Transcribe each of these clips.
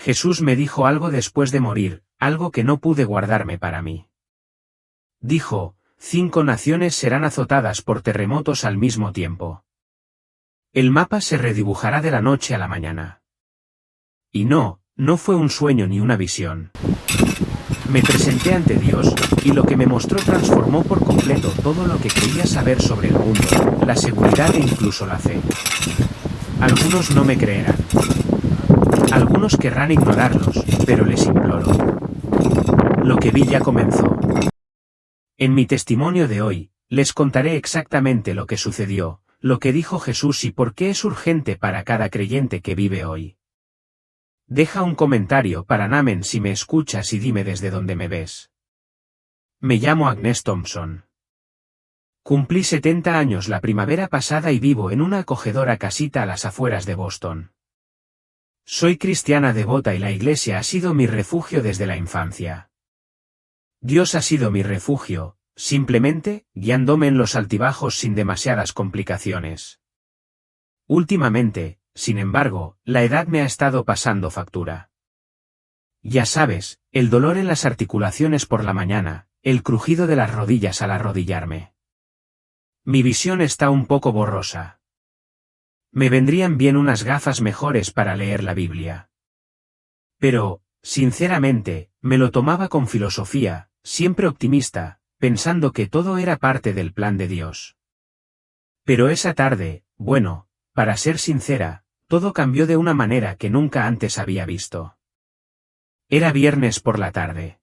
Jesús me dijo algo después de morir, algo que no pude guardarme para mí. Dijo, 5 naciones serán azotadas por terremotos al mismo tiempo. El mapa se redibujará de la noche a la mañana. Y no fue un sueño ni una visión. Me presenté ante Dios, y lo que me mostró transformó por completo todo lo que creía saber sobre el mundo, la seguridad e incluso la fe. Algunos no me creerán. Algunos querrán ignorarlos, pero les imploro. Lo que vi ya comenzó. En mi testimonio de hoy, les contaré exactamente lo que sucedió, lo que dijo Jesús y por qué es urgente para cada creyente que vive hoy. Deja un comentario para Namen si me escuchas y dime desde dónde me ves. Me llamo Agnes Thompson. Cumplí 70 años la primavera pasada y vivo en una acogedora casita a las afueras de Boston. Soy cristiana devota y la iglesia ha sido mi refugio desde la infancia. Dios ha sido mi refugio, simplemente, guiándome en los altibajos sin demasiadas complicaciones. Últimamente, sin embargo, la edad me ha estado pasando factura. Ya sabes, el dolor en las articulaciones por la mañana, el crujido de las rodillas al arrodillarme. Mi visión está un poco borrosa. Me vendrían bien unas gafas mejores para leer la Biblia. Pero, sinceramente, me lo tomaba con filosofía, siempre optimista, pensando que todo era parte del plan de Dios. Pero esa tarde, bueno, para ser sincera, todo cambió de una manera que nunca antes había visto. Era viernes por la tarde.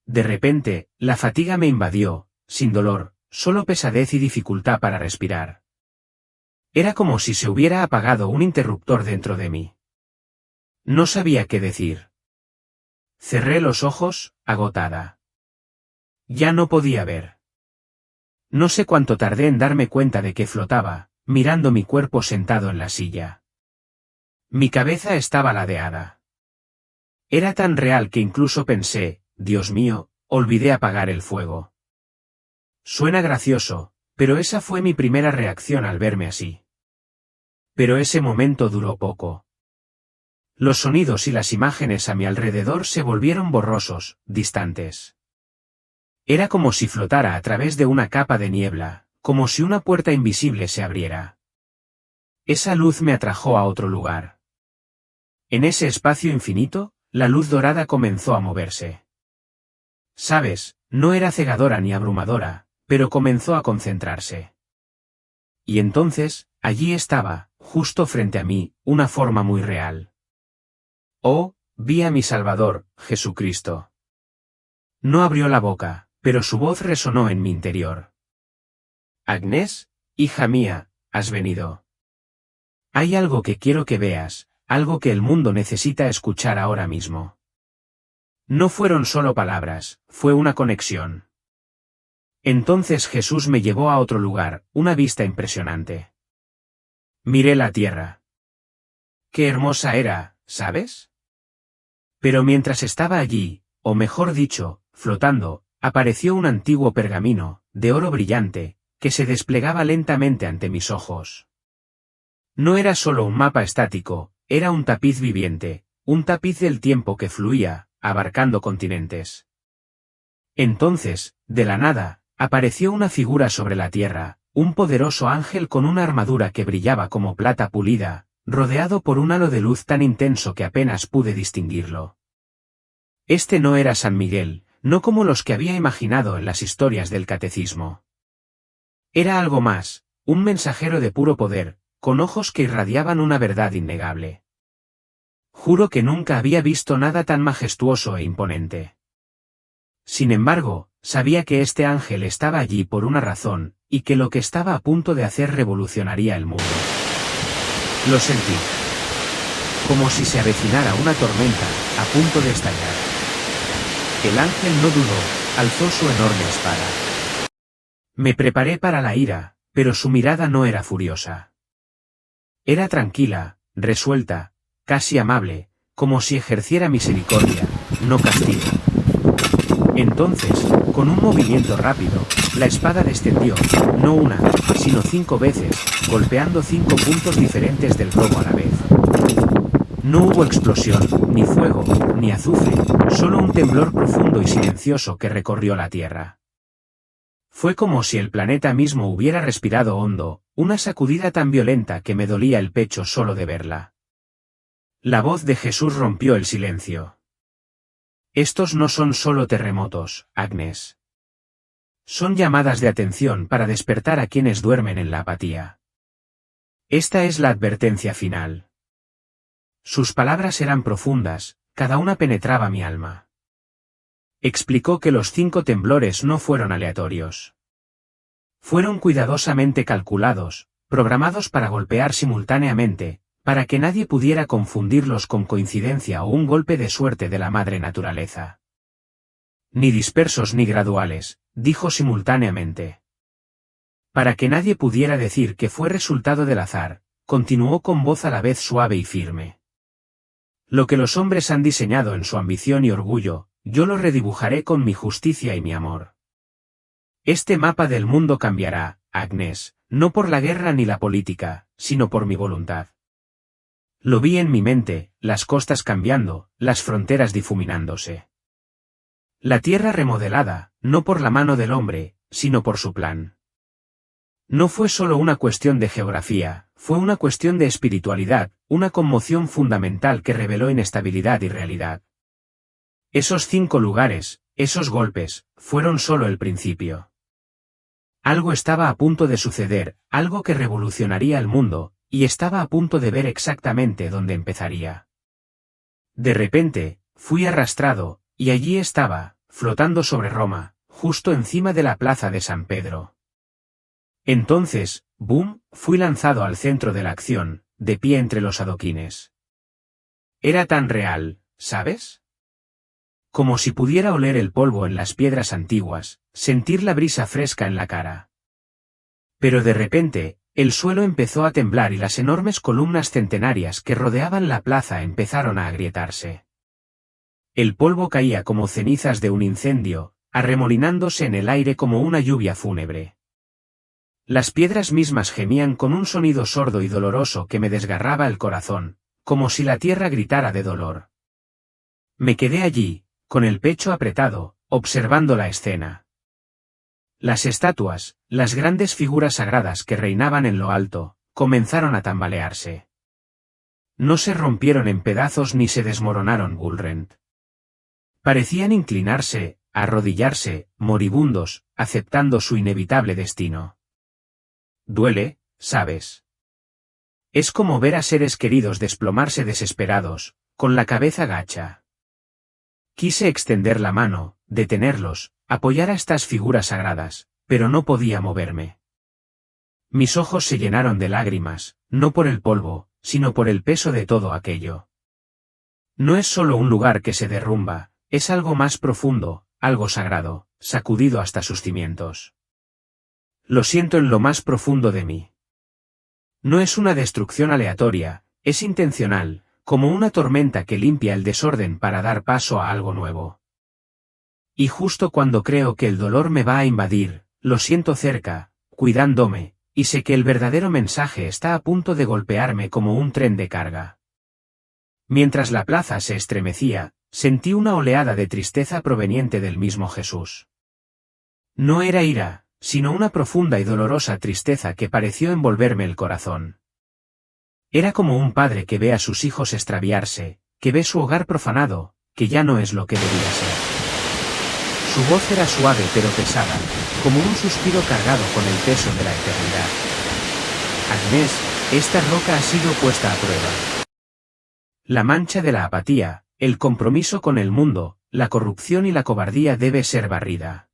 De repente, la fatiga me invadió, sin dolor, solo pesadez y dificultad para respirar. Era como si se hubiera apagado un interruptor dentro de mí. No sabía qué decir. Cerré los ojos, agotada. Ya no podía ver. No sé cuánto tardé en darme cuenta de que flotaba, mirando mi cuerpo sentado en la silla. Mi cabeza estaba ladeada. Era tan real que incluso pensé, Dios mío, olvidé apagar el fuego. Suena gracioso, pero esa fue mi primera reacción al verme así. Pero ese momento duró poco. Los sonidos y las imágenes a mi alrededor se volvieron borrosos, distantes. Era como si flotara a través de una capa de niebla, como si una puerta invisible se abriera. Esa luz me atrajo a otro lugar. En ese espacio infinito, la luz dorada comenzó a moverse. Sabes, no era cegadora ni abrumadora, pero comenzó a concentrarse. Y entonces, allí estaba, justo frente a mí, una forma muy real. Oh, vi a mi Salvador, Jesucristo. No abrió la boca, pero su voz resonó en mi interior. Agnes, hija mía, has venido. Hay algo que quiero que veas, algo que el mundo necesita escuchar ahora mismo. No fueron solo palabras, fue una conexión. Entonces Jesús me llevó a otro lugar, una vista impresionante. Miré la tierra. Qué hermosa era, ¿sabes? Pero mientras estaba allí, o mejor dicho, flotando, apareció un antiguo pergamino, de oro brillante, que se desplegaba lentamente ante mis ojos. No era solo un mapa estático, era un tapiz viviente, un tapiz del tiempo que fluía, abarcando continentes. Entonces, de la nada, apareció una figura sobre la tierra, un poderoso ángel con una armadura que brillaba como plata pulida, rodeado por un halo de luz tan intenso que apenas pude distinguirlo. Este no era San Miguel, no como los que había imaginado en las historias del catecismo. Era algo más, un mensajero de puro poder, con ojos que irradiaban una verdad innegable. Juro que nunca había visto nada tan majestuoso e imponente. Sin embargo, sabía que este ángel estaba allí por una razón, y que lo que estaba a punto de hacer revolucionaría el mundo. Lo sentí. Como si se avecinara una tormenta, a punto de estallar. El ángel no dudó, alzó su enorme espada. Me preparé para la ira, pero su mirada no era furiosa. Era tranquila, resuelta, casi amable, como si ejerciera misericordia, no castigo. Entonces, con un movimiento rápido, la espada descendió, no una, sino 5 veces, golpeando 5 puntos diferentes del globo a la vez. No hubo explosión, ni fuego, ni azufre, solo un temblor profundo y silencioso que recorrió la tierra. Fue como si el planeta mismo hubiera respirado hondo, una sacudida tan violenta que me dolía el pecho solo de verla. La voz de Jesús rompió el silencio. Estos no son solo terremotos, Agnes. Son llamadas de atención para despertar a quienes duermen en la apatía. Esta es la advertencia final. Sus palabras eran profundas, cada una penetraba mi alma. Explicó que los 5 temblores no fueron aleatorios. Fueron cuidadosamente calculados, programados para golpear simultáneamente, para que nadie pudiera confundirlos con coincidencia o un golpe de suerte de la madre naturaleza. Ni dispersos ni graduales, dijo simultáneamente. Para que nadie pudiera decir que fue resultado del azar, continuó con voz a la vez suave y firme. Lo que los hombres han diseñado en su ambición y orgullo, yo lo redibujaré con mi justicia y mi amor. Este mapa del mundo cambiará, Agnes, no por la guerra ni la política, sino por mi voluntad. Lo vi en mi mente, las costas cambiando, las fronteras difuminándose. La tierra remodelada, no por la mano del hombre, sino por su plan. No fue solo una cuestión de geografía, fue una cuestión de espiritualidad, una conmoción fundamental que reveló inestabilidad y realidad. Esos 5 lugares, esos golpes, fueron solo el principio. Algo estaba a punto de suceder, algo que revolucionaría el mundo, y estaba a punto de ver exactamente dónde empezaría. De repente, fui arrastrado, y allí estaba, flotando sobre Roma, justo encima de la plaza de San Pedro. Entonces, ¡boom!, fui lanzado al centro de la acción, de pie entre los adoquines. Era tan real, ¿sabes? Como si pudiera oler el polvo en las piedras antiguas, sentir la brisa fresca en la cara. Pero de repente, el suelo empezó a temblar y las enormes columnas centenarias que rodeaban la plaza empezaron a agrietarse. El polvo caía como cenizas de un incendio, arremolinándose en el aire como una lluvia fúnebre. Las piedras mismas gemían con un sonido sordo y doloroso que me desgarraba el corazón, como si la tierra gritara de dolor. Me quedé allí, con el pecho apretado, observando la escena. Las estatuas, las grandes figuras sagradas que reinaban en lo alto, comenzaron a tambalearse. No se rompieron en pedazos ni se desmoronaron, Gulrent. Parecían inclinarse, arrodillarse, moribundos, aceptando su inevitable destino. Duele, ¿sabes? Es como ver a seres queridos desplomarse desesperados, con la cabeza gacha. Quise extender la mano, detenerlos, apoyar a estas figuras sagradas, pero no podía moverme. Mis ojos se llenaron de lágrimas, no por el polvo, sino por el peso de todo aquello. No es solo un lugar que se derrumba, es algo más profundo, algo sagrado, sacudido hasta sus cimientos. Lo siento en lo más profundo de mí. No es una destrucción aleatoria, es intencional, como una tormenta que limpia el desorden para dar paso a algo nuevo. Y justo cuando creo que el dolor me va a invadir, lo siento cerca, cuidándome, y sé que el verdadero mensaje está a punto de golpearme como un tren de carga. Mientras la plaza se estremecía, sentí una oleada de tristeza proveniente del mismo Jesús. No era ira, sino una profunda y dolorosa tristeza que pareció envolverme el corazón. Era como un padre que ve a sus hijos extraviarse, que ve su hogar profanado, que ya no es lo que debía ser. Su voz era suave pero pesada, como un suspiro cargado con el peso de la eternidad. Agnes, esta roca ha sido puesta a prueba. La mancha de la apatía, el compromiso con el mundo, la corrupción y la cobardía debe ser barrida.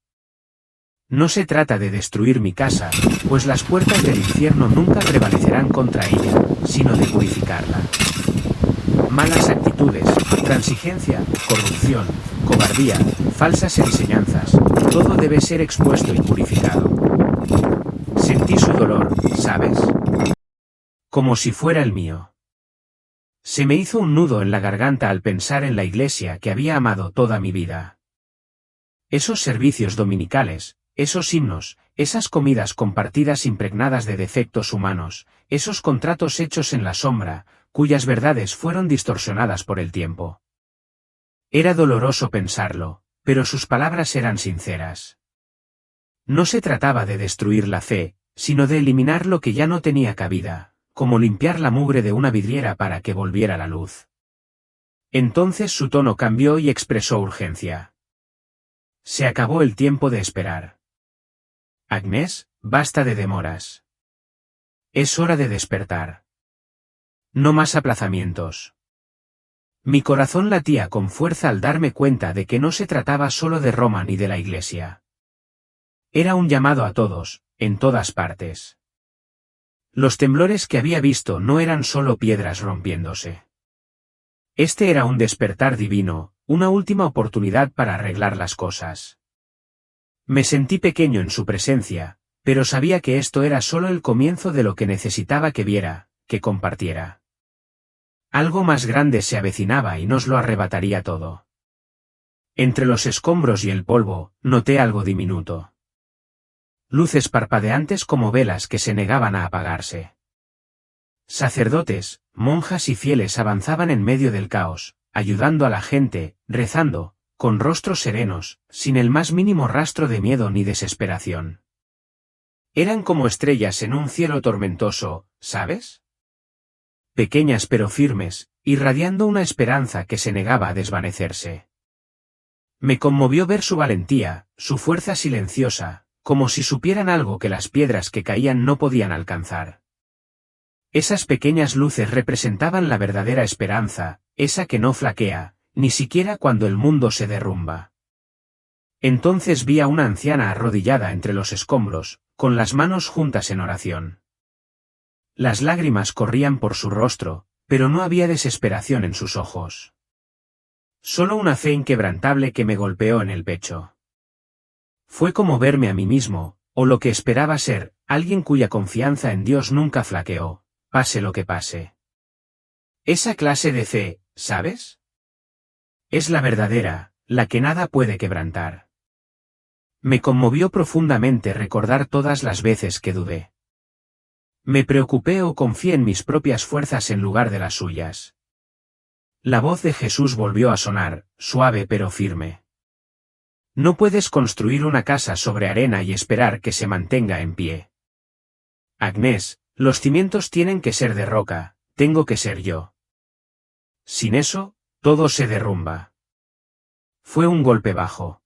No se trata de destruir mi casa, pues las puertas del infierno nunca prevalecerán contra ella, sino de purificarla. Malas actitudes, transigencia, corrupción, cobardía, falsas enseñanzas, todo debe ser expuesto y purificado. Sentí su dolor, ¿sabes? Como si fuera el mío. Se me hizo un nudo en la garganta al pensar en la iglesia que había amado toda mi vida. Esos servicios dominicales, esos himnos, esas comidas compartidas impregnadas de defectos humanos, esos contratos hechos en la sombra, cuyas verdades fueron distorsionadas por el tiempo. Era doloroso pensarlo, pero sus palabras eran sinceras. No se trataba de destruir la fe, sino de eliminar lo que ya no tenía cabida, como limpiar la mugre de una vidriera para que volviera la luz. Entonces su tono cambió y expresó urgencia. Se acabó el tiempo de esperar. Agnès, basta de demoras. Es hora de despertar. No más aplazamientos. Mi corazón latía con fuerza al darme cuenta de que no se trataba solo de Roma ni de la Iglesia. Era un llamado a todos, en todas partes. Los temblores que había visto no eran solo piedras rompiéndose. Este era un despertar divino, una última oportunidad para arreglar las cosas. Me sentí pequeño en su presencia, pero sabía que esto era solo el comienzo de lo que necesitaba que viera, que compartiera. Algo más grande se avecinaba y nos lo arrebataría todo. Entre los escombros y el polvo, noté algo diminuto. Luces parpadeantes como velas que se negaban a apagarse. Sacerdotes, monjas y fieles avanzaban en medio del caos, ayudando a la gente, rezando, con rostros serenos, sin el más mínimo rastro de miedo ni desesperación. Eran como estrellas en un cielo tormentoso, ¿sabes? Pequeñas pero firmes, irradiando una esperanza que se negaba a desvanecerse. Me conmovió ver su valentía, su fuerza silenciosa, como si supieran algo que las piedras que caían no podían alcanzar. Esas pequeñas luces representaban la verdadera esperanza, esa que no flaquea, ni siquiera cuando el mundo se derrumba. Entonces vi a una anciana arrodillada entre los escombros, con las manos juntas en oración. Las lágrimas corrían por su rostro, pero no había desesperación en sus ojos. Solo una fe inquebrantable que me golpeó en el pecho. Fue como verme a mí mismo, o lo que esperaba ser, alguien cuya confianza en Dios nunca flaqueó, pase lo que pase. Esa clase de fe, ¿sabes? Es la verdadera, la que nada puede quebrantar. Me conmovió profundamente recordar todas las veces que dudé. Me preocupé o confié en mis propias fuerzas en lugar de las suyas. La voz de Jesús volvió a sonar, suave pero firme. No puedes construir una casa sobre arena y esperar que se mantenga en pie. Agnès, los cimientos tienen que ser de roca, tengo que ser yo. Sin eso, todo se derrumba. Fue un golpe bajo.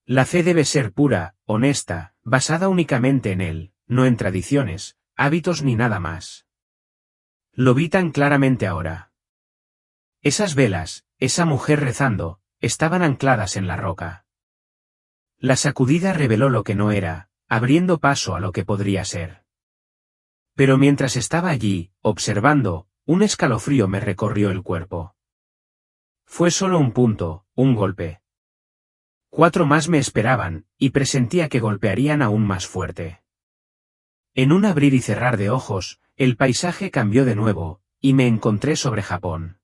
La fe debe ser pura, honesta, basada únicamente en Él, no en tradiciones, hábitos ni nada más. Lo vi tan claramente ahora. Esas velas, esa mujer rezando, estaban ancladas en la roca. La sacudida reveló lo que no era, abriendo paso a lo que podría ser. Pero mientras estaba allí, observando, un escalofrío me recorrió el cuerpo. Fue solo un punto, un golpe. 4 más me esperaban, y presentía que golpearían aún más fuerte. En un abrir y cerrar de ojos, el paisaje cambió de nuevo, y me encontré sobre Japón.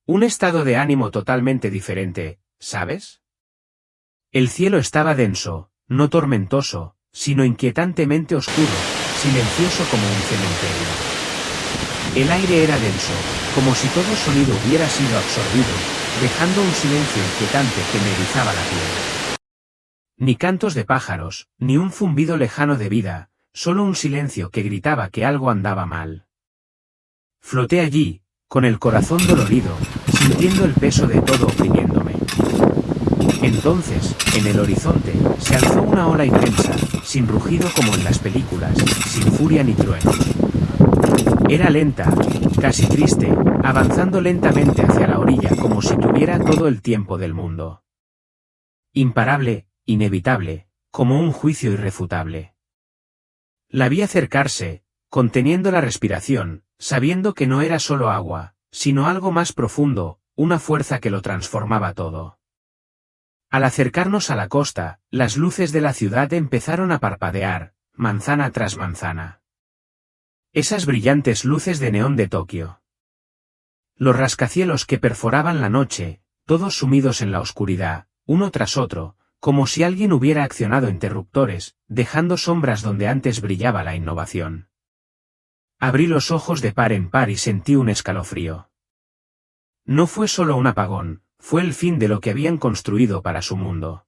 Un estado de ánimo totalmente diferente, ¿sabes? El cielo estaba denso, no tormentoso, sino inquietantemente oscuro, silencioso como un cementerio. El aire era denso, como si todo sonido hubiera sido absorbido, dejando un silencio inquietante que me erizaba la piel. Ni cantos de pájaros, ni un zumbido lejano de vida, solo un silencio que gritaba que algo andaba mal. Floté allí, con el corazón dolorido, sintiendo el peso de todo oprimiéndome. Entonces, en el horizonte, se alzó una ola inmensa, sin rugido como en las películas, sin furia ni truenos. Era lenta, casi triste, avanzando lentamente hacia la orilla como si tuviera todo el tiempo del mundo. Imparable, inevitable, como un juicio irrefutable. La vi acercarse, conteniendo la respiración, sabiendo que no era solo agua, sino algo más profundo, una fuerza que lo transformaba todo. Al acercarnos a la costa, las luces de la ciudad empezaron a parpadear, manzana tras manzana. Esas brillantes luces de neón de Tokio. Los rascacielos que perforaban la noche, todos sumidos en la oscuridad, uno tras otro, como si alguien hubiera accionado interruptores, dejando sombras donde antes brillaba la innovación. Abrí los ojos de par en par y sentí un escalofrío. No fue solo un apagón, fue el fin de lo que habían construido para su mundo.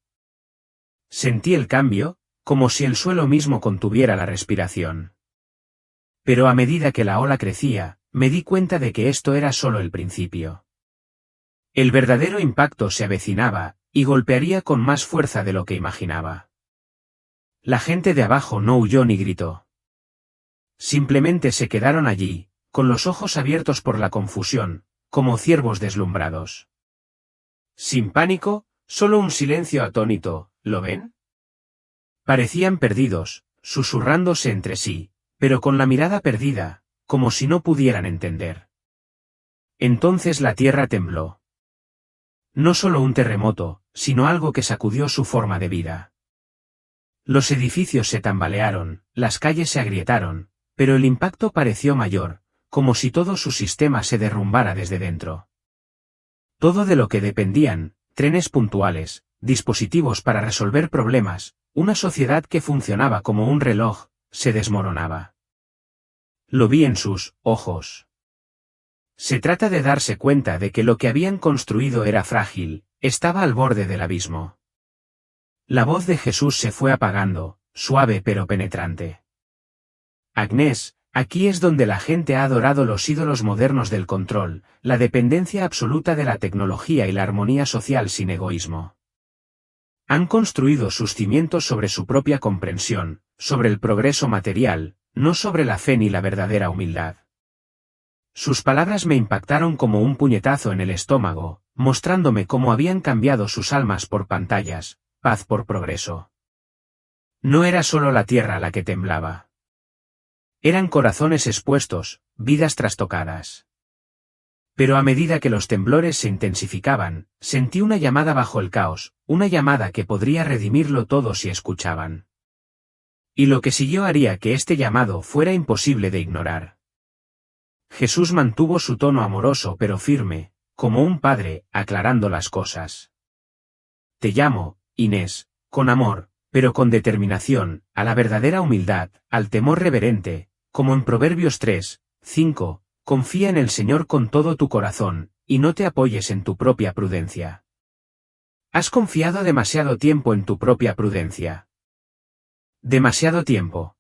Sentí el cambio, como si el suelo mismo contuviera la respiración. Pero a medida que la ola crecía, me di cuenta de que esto era solo el principio. El verdadero impacto se avecinaba, y golpearía con más fuerza de lo que imaginaba. La gente de abajo no huyó ni gritó. Simplemente se quedaron allí, con los ojos abiertos por la confusión, como ciervos deslumbrados. Sin pánico, solo un silencio atónito, ¿lo ven? Parecían perdidos, susurrándose entre sí, pero con la mirada perdida, como si no pudieran entender. Entonces la tierra tembló. No solo un terremoto, sino algo que sacudió su forma de vida. Los edificios se tambalearon, las calles se agrietaron, pero el impacto pareció mayor, como si todo su sistema se derrumbara desde dentro. Todo de lo que dependían, trenes puntuales, dispositivos para resolver problemas, una sociedad que funcionaba como un reloj, se desmoronaba. Lo vi en sus ojos. Se trata de darse cuenta de que lo que habían construido era frágil, estaba al borde del abismo. La voz de Jesús se fue apagando, suave pero penetrante. Agnés, aquí es donde la gente ha adorado los ídolos modernos del control, la dependencia absoluta de la tecnología y la armonía social sin egoísmo. Han construido sus cimientos sobre su propia comprensión, sobre el progreso material, no sobre la fe ni la verdadera humildad. Sus palabras me impactaron como un puñetazo en el estómago, mostrándome cómo habían cambiado sus almas por pantallas, paz por progreso. No era solo la tierra la que temblaba. Eran corazones expuestos, vidas trastocadas. Pero a medida que los temblores se intensificaban, sentí una llamada bajo el caos, una llamada que podría redimirlo todo si escuchaban. Y lo que siguió haría que este llamado fuera imposible de ignorar. Jesús mantuvo su tono amoroso pero firme, como un padre, aclarando las cosas. Te llamo, Inés, con amor, pero con determinación, a la verdadera humildad, al temor reverente, como en Proverbios 3:5, confía en el Señor con todo tu corazón, y no te apoyes en tu propia prudencia. Has confiado demasiado tiempo en tu propia prudencia. Demasiado tiempo.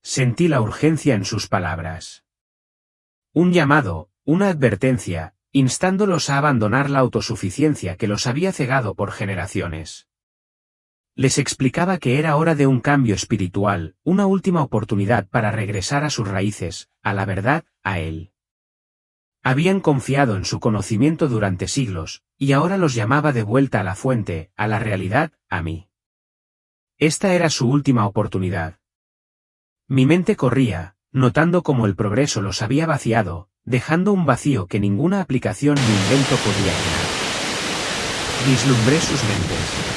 Sentí la urgencia en sus palabras. Un llamado, una advertencia, instándolos a abandonar la autosuficiencia que los había cegado por generaciones. Les explicaba que era hora de un cambio espiritual, una última oportunidad para regresar a sus raíces, a la verdad, a Él. Habían confiado en su conocimiento durante siglos, y ahora los llamaba de vuelta a la fuente, a la realidad, a mí. Esta era su última oportunidad. Mi mente corría, notando cómo el progreso los había vaciado, dejando un vacío que ninguna aplicación ni invento podía llenar. Vislumbré sus mentes.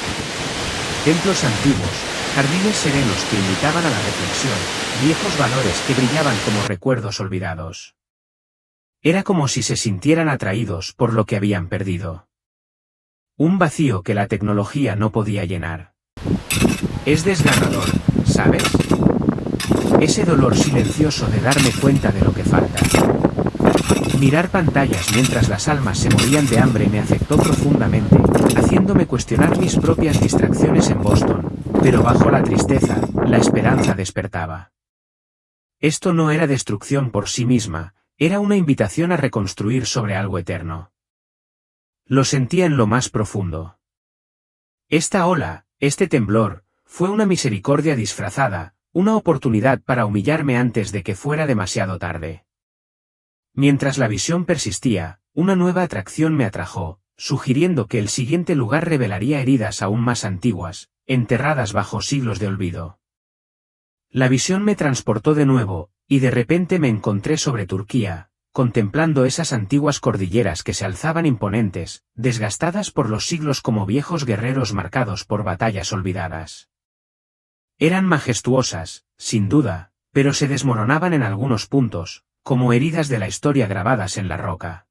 Templos antiguos, jardines serenos que invitaban a la reflexión, viejos valores que brillaban como recuerdos olvidados. Era como si se sintieran atraídos por lo que habían perdido. Un vacío que la tecnología no podía llenar. Es desgarrador, ¿sabes? Ese dolor silencioso de darme cuenta de lo que falta. Mirar pantallas mientras las almas se morían de hambre me afectó profundamente, haciéndome cuestionar mis propias distracciones en Boston, pero bajo la tristeza, la esperanza despertaba. Esto no era destrucción por sí misma, era una invitación a reconstruir sobre algo eterno. Lo sentía en lo más profundo. Esta ola, este temblor, fue una misericordia disfrazada, una oportunidad para humillarme antes de que fuera demasiado tarde. Mientras la visión persistía, una nueva atracción me atrajo, sugiriendo que el siguiente lugar revelaría heridas aún más antiguas, enterradas bajo siglos de olvido. La visión me transportó de nuevo, y de repente me encontré sobre Turquía, contemplando esas antiguas cordilleras que se alzaban imponentes, desgastadas por los siglos como viejos guerreros marcados por batallas olvidadas. Eran majestuosas, sin duda, pero se desmoronaban en algunos puntos, como heridas de la historia grabadas en la roca.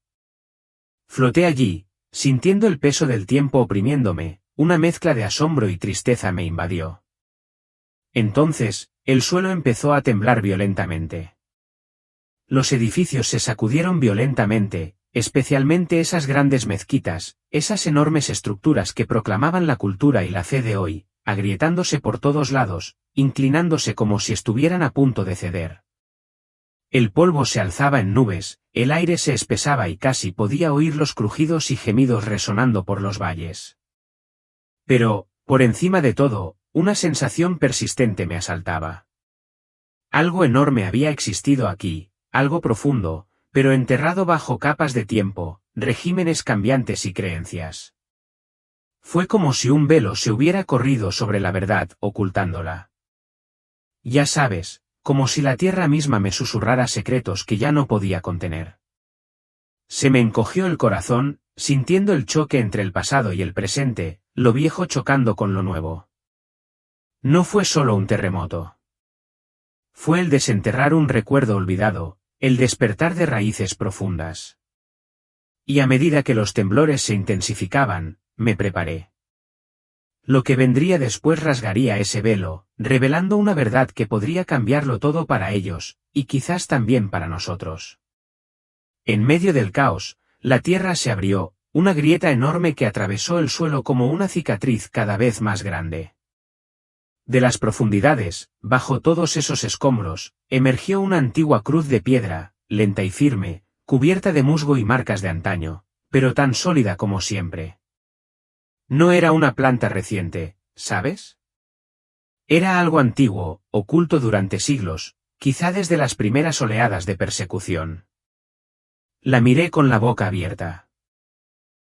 Floté allí, sintiendo el peso del tiempo oprimiéndome, una mezcla de asombro y tristeza me invadió. Entonces, el suelo empezó a temblar violentamente. Los edificios se sacudieron violentamente, especialmente esas grandes mezquitas, esas enormes estructuras que proclamaban la cultura y la fe de hoy, agrietándose por todos lados, inclinándose como si estuvieran a punto de ceder. El polvo se alzaba en nubes, el aire se espesaba y casi podía oír los crujidos y gemidos resonando por los valles. Pero, por encima de todo, una sensación persistente me asaltaba. Algo enorme había existido aquí, algo profundo, pero enterrado bajo capas de tiempo, regímenes cambiantes y creencias. Fue como si un velo se hubiera corrido sobre la verdad, ocultándola. Ya sabes, como si la tierra misma me susurrara secretos que ya no podía contener. Se me encogió el corazón, sintiendo el choque entre el pasado y el presente, lo viejo chocando con lo nuevo. No fue solo un terremoto. Fue el desenterrar un recuerdo olvidado, el despertar de raíces profundas. Y a medida que los temblores se intensificaban, me preparé. Lo que vendría después rasgaría ese velo, revelando una verdad que podría cambiarlo todo para ellos, y quizás también para nosotros. En medio del caos, la tierra se abrió, una grieta enorme que atravesó el suelo como una cicatriz cada vez más grande. De las profundidades, bajo todos esos escombros, emergió una antigua cruz de piedra, lenta y firme, cubierta de musgo y marcas de antaño, pero tan sólida como siempre. No era una planta reciente, ¿sabes? Era algo antiguo, oculto durante siglos, quizá desde las primeras oleadas de persecución. La miré con la boca abierta.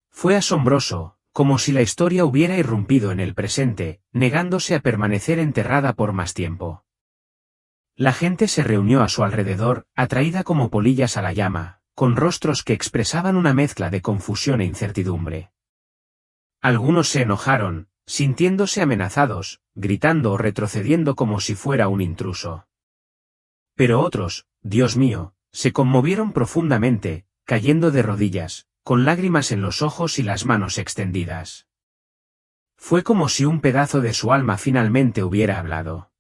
Fue asombroso, como si la historia hubiera irrumpido en el presente, negándose a permanecer enterrada por más tiempo. La gente se reunió a su alrededor, atraída como polillas a la llama, con rostros que expresaban una mezcla de confusión e incertidumbre. Algunos se enojaron, sintiéndose amenazados, gritando o retrocediendo como si fuera un intruso. Pero otros, Dios mío, se conmovieron profundamente, cayendo de rodillas, con lágrimas en los ojos y las manos extendidas. Fue como si un pedazo de su alma finalmente hubiera hablado.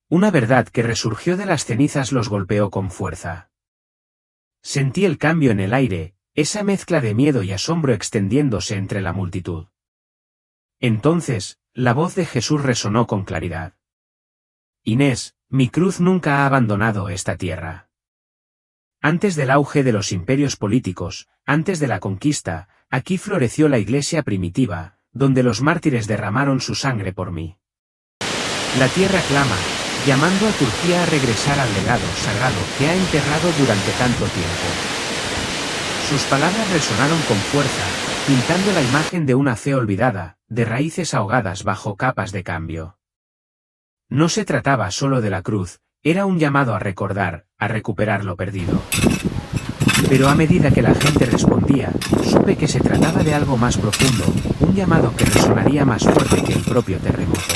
Una verdad que resurgió de las cenizas los golpeó con fuerza. Sentí el cambio en el aire, esa mezcla de miedo y asombro extendiéndose entre la multitud. Entonces, la voz de Jesús resonó con claridad. Inés, mi cruz nunca ha abandonado esta tierra. Antes del auge de los imperios políticos, antes de la conquista, aquí floreció la iglesia primitiva, donde los mártires derramaron su sangre por mí. La tierra clama, llamando a Turquía a regresar al legado sagrado que ha enterrado durante tanto tiempo. Sus palabras resonaron con fuerza, pintando la imagen de una fe olvidada, de raíces ahogadas bajo capas de cambio. No se trataba solo de la cruz, era un llamado a recordar, a recuperar lo perdido. Pero a medida que la gente respondía, supe que se trataba de algo más profundo, un llamado que resonaría más fuerte que el propio terremoto.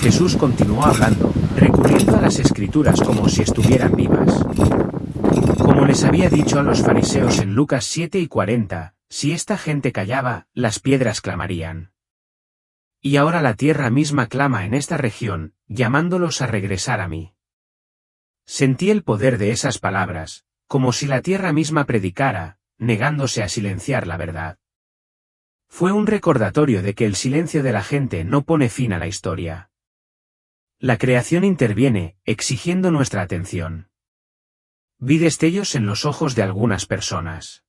Jesús continuó hablando, recurriendo a las escrituras como si estuvieran vivas. Como les había dicho a los fariseos en Lucas 7:40, si esta gente callaba, las piedras clamarían. Y ahora la tierra misma clama en esta región, llamándolos a regresar a mí. Sentí el poder de esas palabras, como si la tierra misma predicara, negándose a silenciar la verdad. Fue un recordatorio de que el silencio de la gente no pone fin a la historia. La creación interviene, exigiendo nuestra atención. Vi destellos en los ojos de algunas personas.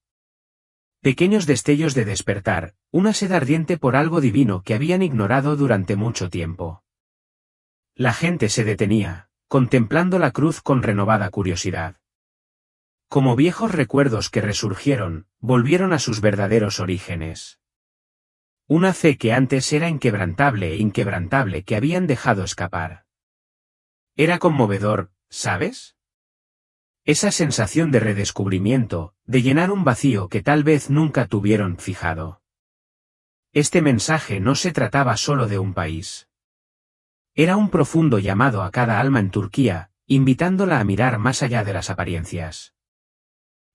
Pequeños destellos de despertar, una sed ardiente por algo divino que habían ignorado durante mucho tiempo. La gente se detenía, contemplando la cruz con renovada curiosidad. Como viejos recuerdos que resurgieron, volvieron a sus verdaderos orígenes. Una fe que antes era inquebrantable e inquebrantable que habían dejado escapar. Era conmovedor, ¿sabes? Esa sensación de redescubrimiento, de llenar un vacío que tal vez nunca tuvieron fijado. Este mensaje no se trataba solo de un país. Era un profundo llamado a cada alma en Turquía, invitándola a mirar más allá de las apariencias.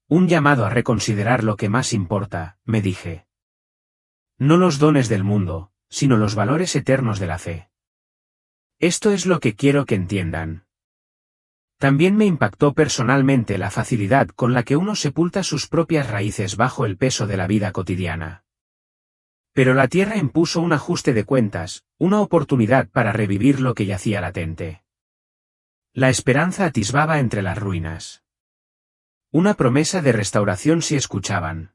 Un llamado a reconsiderar lo que más importa, me dije. No los dones del mundo, sino los valores eternos de la fe. Esto es lo que quiero que entiendan. También me impactó personalmente la facilidad con la que uno sepulta sus propias raíces bajo el peso de la vida cotidiana. Pero la tierra impuso un ajuste de cuentas, una oportunidad para revivir lo que yacía latente. La esperanza atisbaba entre las ruinas. Una promesa de restauración si escuchaban.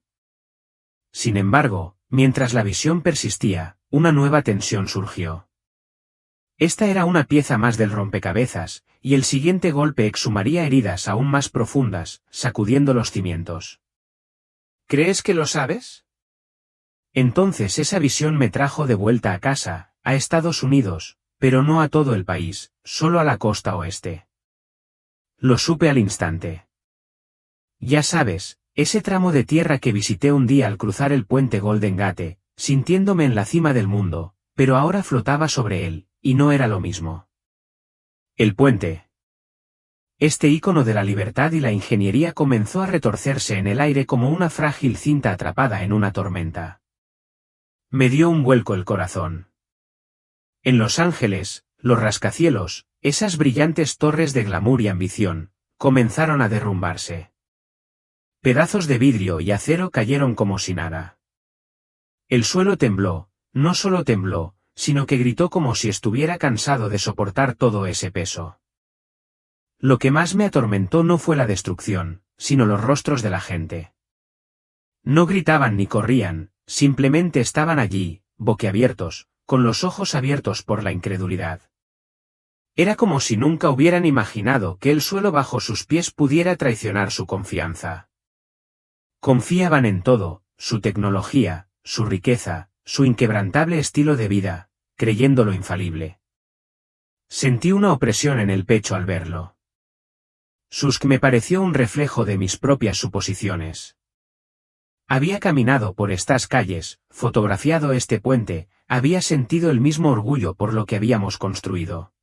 Sin embargo, mientras la visión persistía, una nueva tensión surgió. Esta era una pieza más del rompecabezas, y el siguiente golpe exhumaría heridas aún más profundas, sacudiendo los cimientos. ¿Crees que lo sabes? Entonces esa visión me trajo de vuelta a casa, a Estados Unidos, pero no a todo el país, solo a la costa oeste. Lo supe al instante. Ya sabes, ese tramo de tierra que visité un día al cruzar el puente Golden Gate, sintiéndome en la cima del mundo, pero ahora flotaba sobre él, y no era lo mismo. El puente. Este ícono de la libertad y la ingeniería comenzó a retorcerse en el aire como una frágil cinta atrapada en una tormenta. Me dio un vuelco el corazón. En Los Ángeles, los rascacielos, esas brillantes torres de glamour y ambición, comenzaron a derrumbarse. Pedazos de vidrio y acero cayeron como si nada. El suelo tembló, no solo tembló, sino que gritó como si estuviera cansado de soportar todo ese peso. Lo que más me atormentó no fue la destrucción, sino los rostros de la gente. No gritaban ni corrían, simplemente estaban allí, boquiabiertos, con los ojos abiertos por la incredulidad. Era como si nunca hubieran imaginado que el suelo bajo sus pies pudiera traicionar su confianza. Confiaban en todo, su tecnología, su riqueza, su inquebrantable estilo de vida, creyéndolo infalible. Sentí una opresión en el pecho al verlo. Susk me pareció un reflejo de mis propias suposiciones. Había caminado por estas calles, fotografiado este puente, había sentido el mismo orgullo por lo que habíamos construido.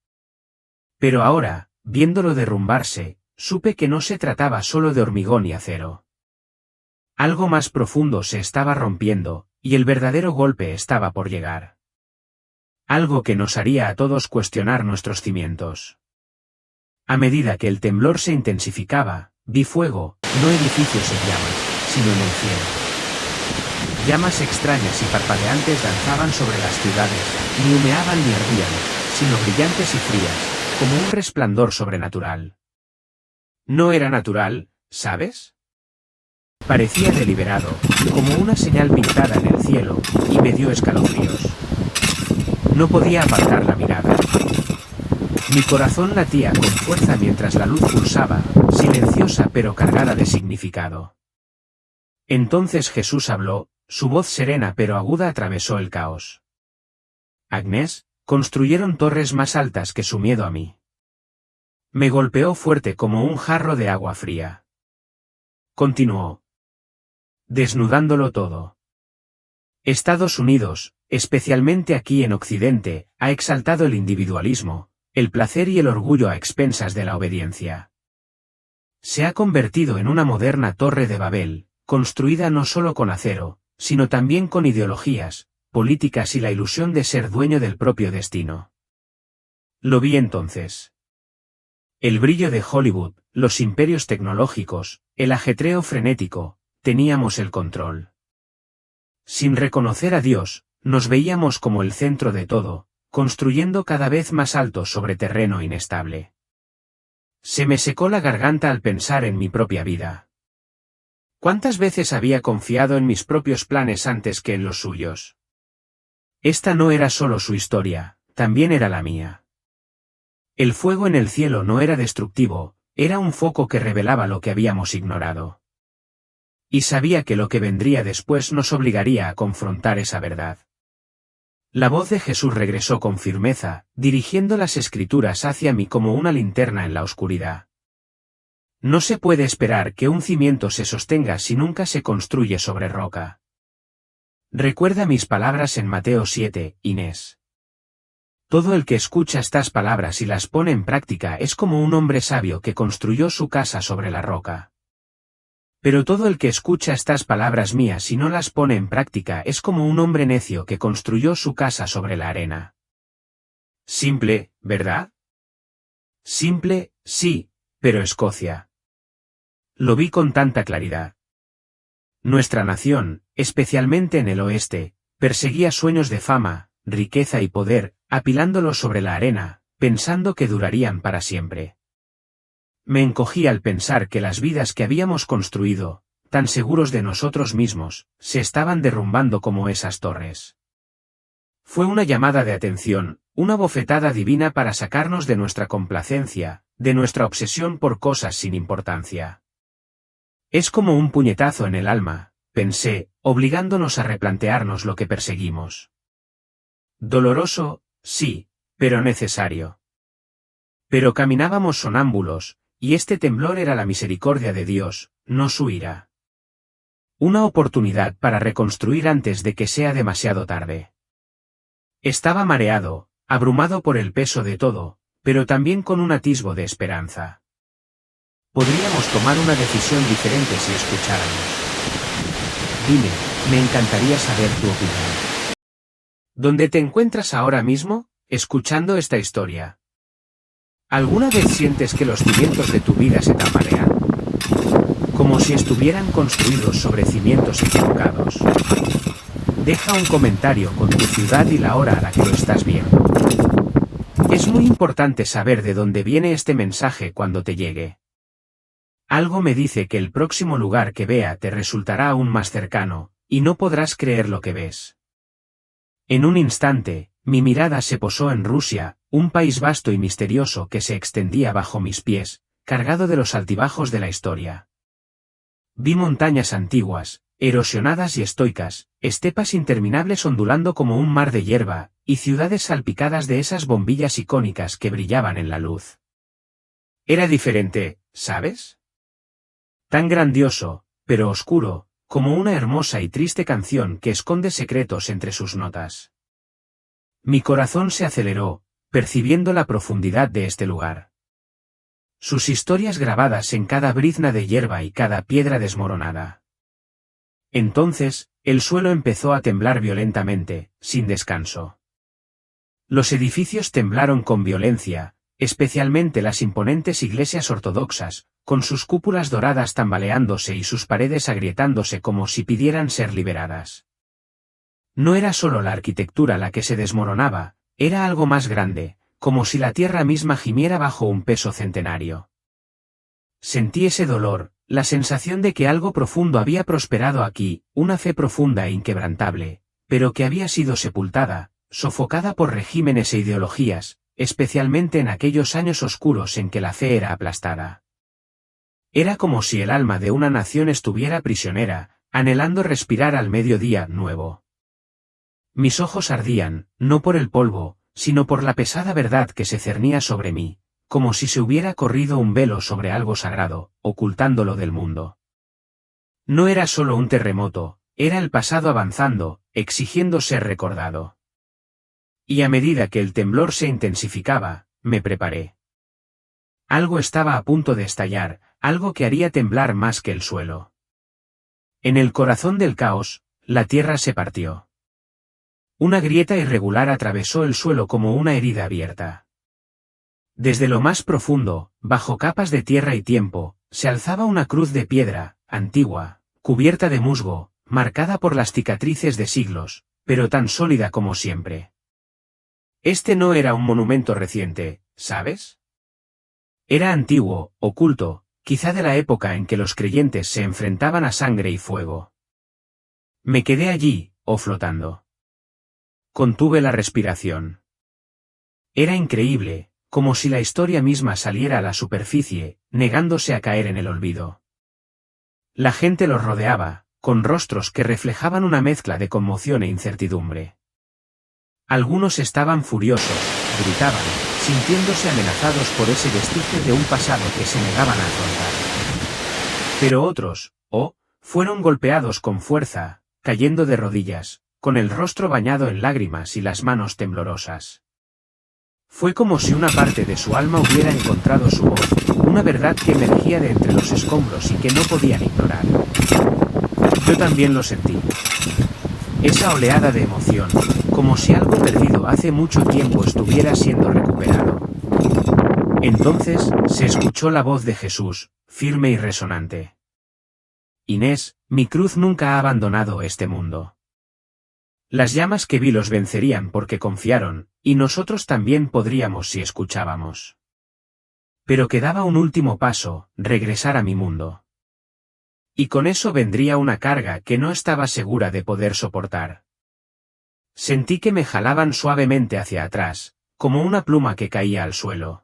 Pero ahora, viéndolo derrumbarse, supe que no se trataba solo de hormigón y acero. Algo más profundo se estaba rompiendo, y el verdadero golpe estaba por llegar. Algo que nos haría a todos cuestionar nuestros cimientos. A medida que el temblor se intensificaba, vi fuego, no edificios en llamas, sino en el cielo. Llamas extrañas y parpadeantes danzaban sobre las ciudades, ni humeaban ni ardían, sino brillantes y frías, como un resplandor sobrenatural. No era natural, ¿sabes? Parecía deliberado, como una señal pintada en el cielo, y me dio escalofríos. No podía apartar la mirada. Mi corazón latía con fuerza mientras la luz pulsaba, silenciosa pero cargada de significado. Entonces Jesús habló, su voz serena pero aguda atravesó el caos. Agnes, construyeron torres más altas que su miedo a mí. Me golpeó fuerte como un jarro de agua fría. Continuó. Desnudándolo todo. Estados Unidos, especialmente aquí en Occidente, ha exaltado el individualismo, el placer y el orgullo a expensas de la obediencia. Se ha convertido en una moderna torre de Babel, construida no solo con acero, sino también con ideologías, políticas y la ilusión de ser dueño del propio destino. Lo vi entonces. El brillo de Hollywood, los imperios tecnológicos, el ajetreo frenético, teníamos el control. Sin reconocer a Dios, nos veíamos como el centro de todo, construyendo cada vez más alto sobre terreno inestable. Se me secó la garganta al pensar en mi propia vida. ¿Cuántas veces había confiado en mis propios planes antes que en los suyos? Esta no era solo su historia, también era la mía. El fuego en el cielo no era destructivo, era un foco que revelaba lo que habíamos ignorado. Y sabía que lo que vendría después nos obligaría a confrontar esa verdad. La voz de Jesús regresó con firmeza, dirigiendo las escrituras hacia mí como una linterna en la oscuridad. No se puede esperar que un cimiento se sostenga si nunca se construye sobre roca. Recuerda mis palabras en Mateo 7, Inés. Todo el que escucha estas palabras y las pone en práctica es como un hombre sabio que construyó su casa sobre la roca. Pero todo el que escucha estas palabras mías y no las pone en práctica es como un hombre necio que construyó su casa sobre la arena. Simple, ¿verdad? Simple, sí, pero Escocia. Lo vi con tanta claridad. Nuestra nación, especialmente en el oeste, perseguía sueños de fama, riqueza y poder, apilándolos sobre la arena, pensando que durarían para siempre. Me encogí al pensar que las vidas que habíamos construido, tan seguros de nosotros mismos, se estaban derrumbando como esas torres. Fue una llamada de atención, una bofetada divina para sacarnos de nuestra complacencia, de nuestra obsesión por cosas sin importancia. Es como un puñetazo en el alma, pensé, obligándonos a replantearnos lo que perseguimos. Doloroso, sí, pero necesario. Pero caminábamos sonámbulos, y este temblor era la misericordia de Dios, no su ira. Una oportunidad para reconstruir antes de que sea demasiado tarde. Estaba mareado, abrumado por el peso de todo, pero también con un atisbo de esperanza. Podríamos tomar una decisión diferente si escucháramos. Dime, me encantaría saber tu opinión. ¿Dónde te encuentras ahora mismo, escuchando esta historia? ¿Alguna vez sientes que los cimientos de tu vida se tambalean? Como si estuvieran construidos sobre cimientos equivocados. Deja un comentario con tu ciudad y la hora a la que lo estás viendo. Es muy importante saber de dónde viene este mensaje cuando te llegue. Algo me dice que el próximo lugar que vea te resultará aún más cercano, y no podrás creer lo que ves. En un instante, mi mirada se posó en Rusia, un país vasto y misterioso que se extendía bajo mis pies, cargado de los altibajos de la historia. Vi montañas antiguas, erosionadas y estoicas, estepas interminables ondulando como un mar de hierba, y ciudades salpicadas de esas bombillas icónicas que brillaban en la luz. Era diferente, ¿sabes? Tan grandioso, pero oscuro, como una hermosa y triste canción que esconde secretos entre sus notas. Mi corazón se aceleró, percibiendo la profundidad de este lugar. Sus historias grabadas en cada brizna de hierba y cada piedra desmoronada. Entonces, el suelo empezó a temblar violentamente, sin descanso. Los edificios temblaron con violencia, especialmente las imponentes iglesias ortodoxas, con sus cúpulas doradas tambaleándose y sus paredes agrietándose como si pidieran ser liberadas. No era solo la arquitectura la que se desmoronaba, era algo más grande, como si la tierra misma gimiera bajo un peso centenario. Sentí ese dolor, la sensación de que algo profundo había prosperado aquí, una fe profunda e inquebrantable, pero que había sido sepultada, sofocada por regímenes e ideologías, especialmente en aquellos años oscuros en que la fe era aplastada. Era como si el alma de una nación estuviera prisionera, anhelando respirar al mediodía nuevo. Mis ojos ardían, no por el polvo, sino por la pesada verdad que se cernía sobre mí, como si se hubiera corrido un velo sobre algo sagrado, ocultándolo del mundo. No era solo un terremoto, era el pasado avanzando, exigiendo ser recordado. Y a medida que el temblor se intensificaba, me preparé. Algo estaba a punto de estallar, algo que haría temblar más que el suelo. En el corazón del caos, la tierra se partió. Una grieta irregular atravesó el suelo como una herida abierta. Desde lo más profundo, bajo capas de tierra y tiempo, se alzaba una cruz de piedra, antigua, cubierta de musgo, marcada por las cicatrices de siglos, pero tan sólida como siempre. Este no era un monumento reciente, ¿sabes? Era antiguo, oculto, quizá de la época en que los creyentes se enfrentaban a sangre y fuego. Me quedé allí, flotando. Contuve la respiración. Era increíble, como si la historia misma saliera a la superficie, negándose a caer en el olvido. La gente los rodeaba, con rostros que reflejaban una mezcla de conmoción e incertidumbre. Algunos estaban furiosos, gritaban, sintiéndose amenazados por ese vestigio de un pasado que se negaban a afrontar. Pero otros, fueron golpeados con fuerza, cayendo de rodillas, con el rostro bañado en lágrimas y las manos temblorosas. Fue como si una parte de su alma hubiera encontrado su voz, una verdad que emergía de entre los escombros y que no podían ignorar. Yo también lo sentí. Esa oleada de emoción, como si algo perdido hace mucho tiempo estuviera siendo recuperado. Entonces, se escuchó la voz de Jesús, firme y resonante. Inés, mi cruz nunca ha abandonado este mundo. Las llamas que vi los vencerían porque confiaron, y nosotros también podríamos si escuchábamos. Pero quedaba un último paso, regresar a mi mundo. Y con eso vendría una carga que no estaba segura de poder soportar. Sentí que me jalaban suavemente hacia atrás, como una pluma que caía al suelo.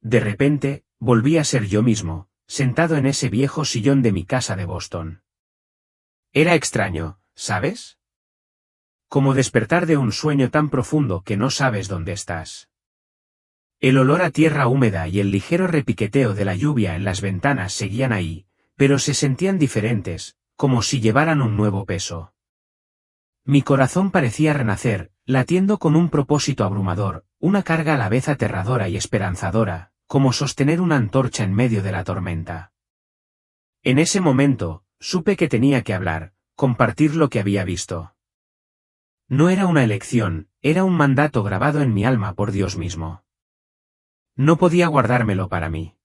De repente, volví a ser yo mismo, sentado en ese viejo sillón de mi casa de Boston. Era extraño, ¿sabes? Como despertar de un sueño tan profundo que no sabes dónde estás. El olor a tierra húmeda y el ligero repiqueteo de la lluvia en las ventanas seguían ahí, pero se sentían diferentes, como si llevaran un nuevo peso. Mi corazón parecía renacer, latiendo con un propósito abrumador, una carga a la vez aterradora y esperanzadora, como sostener una antorcha en medio de la tormenta. En ese momento, supe que tenía que hablar, compartir lo que había visto. No era una elección, era un mandato grabado en mi alma por Dios mismo. No podía guardármelo para mí.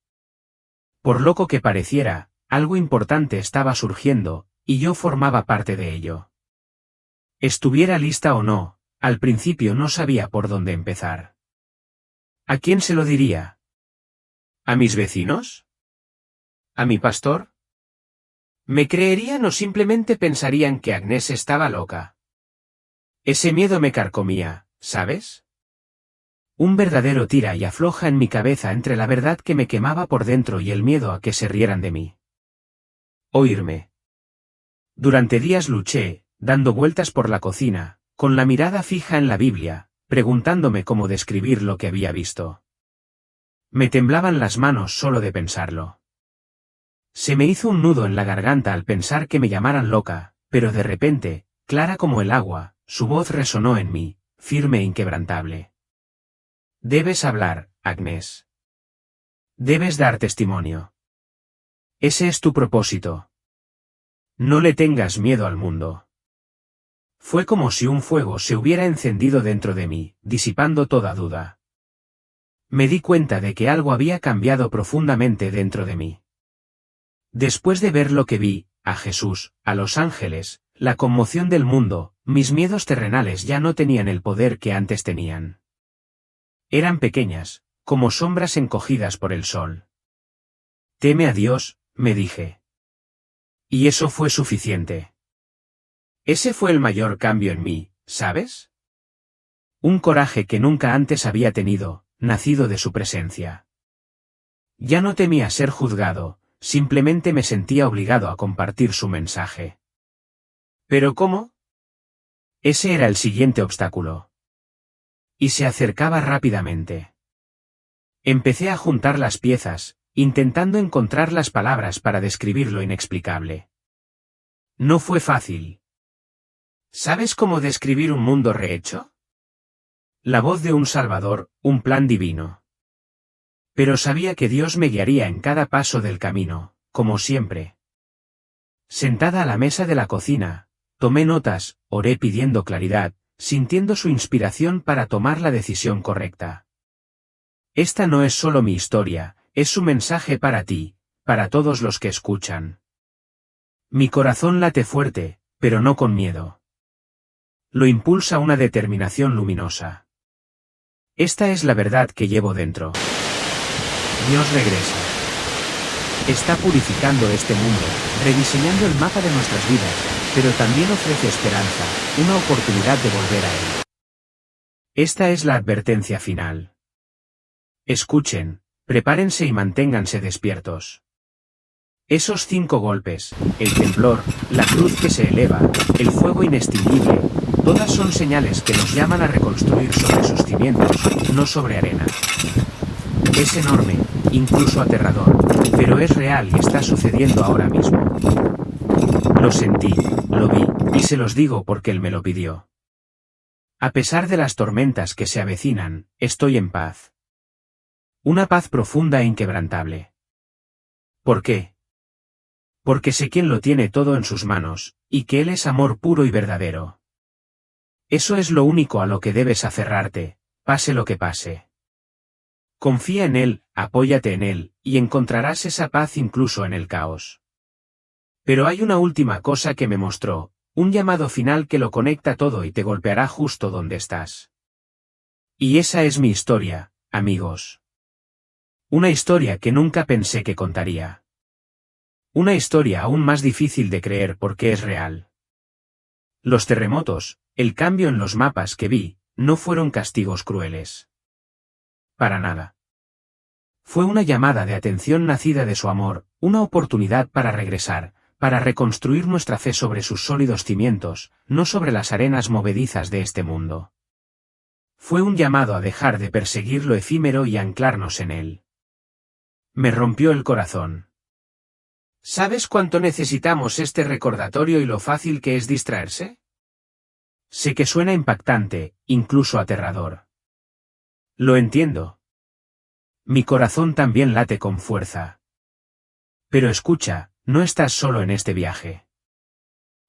Por loco que pareciera, algo importante estaba surgiendo, y yo formaba parte de ello. Estuviera lista o no, al principio no sabía por dónde empezar. ¿A quién se lo diría? ¿A mis vecinos? ¿A mi pastor? ¿Me creerían o simplemente pensarían que Agnès estaba loca? Ese miedo me carcomía, ¿sabes? Un verdadero tira y afloja en mi cabeza entre la verdad que me quemaba por dentro y el miedo a que se rieran de mí. Oírme. Durante días luché, dando vueltas por la cocina, con la mirada fija en la Biblia, preguntándome cómo describir lo que había visto. Me temblaban las manos solo de pensarlo. Se me hizo un nudo en la garganta al pensar que me llamaran loca, pero de repente, clara como el agua, su voz resonó en mí, firme e inquebrantable. Debes hablar, Agnès. Debes dar testimonio. Ese es tu propósito. No le tengas miedo al mundo. Fue como si un fuego se hubiera encendido dentro de mí, disipando toda duda. Me di cuenta de que algo había cambiado profundamente dentro de mí. Después de ver lo que vi, a Jesús, a los ángeles, la conmoción del mundo, mis miedos terrenales ya no tenían el poder que antes tenían. Eran pequeñas, como sombras encogidas por el sol. Teme a Dios, me dije. Y eso fue suficiente. Ese fue el mayor cambio en mí, ¿sabes? Un coraje que nunca antes había tenido, nacido de su presencia. Ya no temía ser juzgado, simplemente me sentía obligado a compartir su mensaje. ¿Pero cómo? Ese era el siguiente obstáculo. Y se acercaba rápidamente. Empecé a juntar las piezas, intentando encontrar las palabras para describir lo inexplicable. No fue fácil. ¿Sabes cómo describir un mundo rehecho? La voz de un Salvador, un plan divino. Pero sabía que Dios me guiaría en cada paso del camino, como siempre. Sentada a la mesa de la cocina, tomé notas, oré pidiendo claridad, sintiendo su inspiración para tomar la decisión correcta. Esta no es solo mi historia, es su mensaje para ti, para todos los que escuchan. Mi corazón late fuerte, pero no con miedo. Lo impulsa una determinación luminosa. Esta es la verdad que llevo dentro. Dios regresa. Está purificando este mundo, rediseñando el mapa de nuestras vidas, pero también ofrece esperanza, una oportunidad de volver a Él. Esta es la advertencia final. Escuchen, prepárense y manténganse despiertos. Esos 5 golpes, el temblor, la cruz que se eleva, el fuego inextinguible, todas son señales que nos llaman a reconstruir sobre sus cimientos, no sobre arena. Es enorme, incluso aterrador, pero es real y está sucediendo ahora mismo. Lo sentí, lo vi, y se los digo porque Él me lo pidió. A pesar de las tormentas que se avecinan, estoy en paz. Una paz profunda e inquebrantable. ¿Por qué? Porque sé quién lo tiene todo en sus manos, y que Él es amor puro y verdadero. Eso es lo único a lo que debes aferrarte, pase lo que pase. Confía en Él, apóyate en Él, y encontrarás esa paz incluso en el caos. Pero hay una última cosa que me mostró, un llamado final que lo conecta todo y te golpeará justo donde estás. Y esa es mi historia, amigos. Una historia que nunca pensé que contaría. Una historia aún más difícil de creer porque es real. Los terremotos, el cambio en los mapas que vi, no fueron castigos crueles. Para nada. Fue una llamada de atención nacida de su amor, una oportunidad para regresar, para reconstruir nuestra fe sobre sus sólidos cimientos, no sobre las arenas movedizas de este mundo. Fue un llamado a dejar de perseguir lo efímero y anclarnos en él. Me rompió el corazón. ¿Sabes cuánto necesitamos este recordatorio y lo fácil que es distraerse? Sé que suena impactante, incluso aterrador. Lo entiendo. Mi corazón también late con fuerza. Pero escucha, no estás solo en este viaje.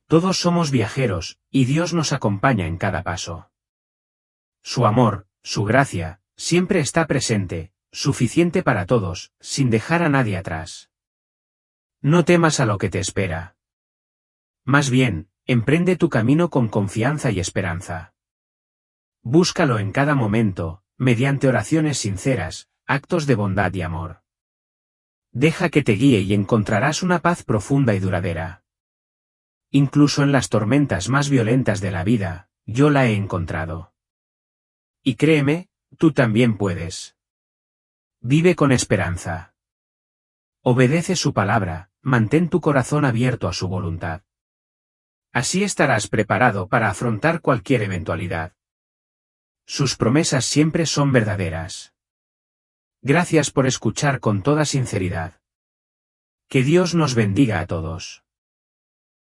Todos somos viajeros, y Dios nos acompaña en cada paso. Su amor, su gracia, siempre está presente, suficiente para todos, sin dejar a nadie atrás. No temas a lo que te espera. Más bien, emprende tu camino con confianza y esperanza. Búscalo en cada momento, mediante oraciones sinceras, actos de bondad y amor. Deja que te guíe y encontrarás una paz profunda y duradera. Incluso en las tormentas más violentas de la vida, yo la he encontrado. Y créeme, tú también puedes. Vive con esperanza. Obedece su palabra, mantén tu corazón abierto a su voluntad. Así estarás preparado para afrontar cualquier eventualidad. Sus promesas siempre son verdaderas. Gracias por escuchar con toda sinceridad. Que Dios nos bendiga a todos.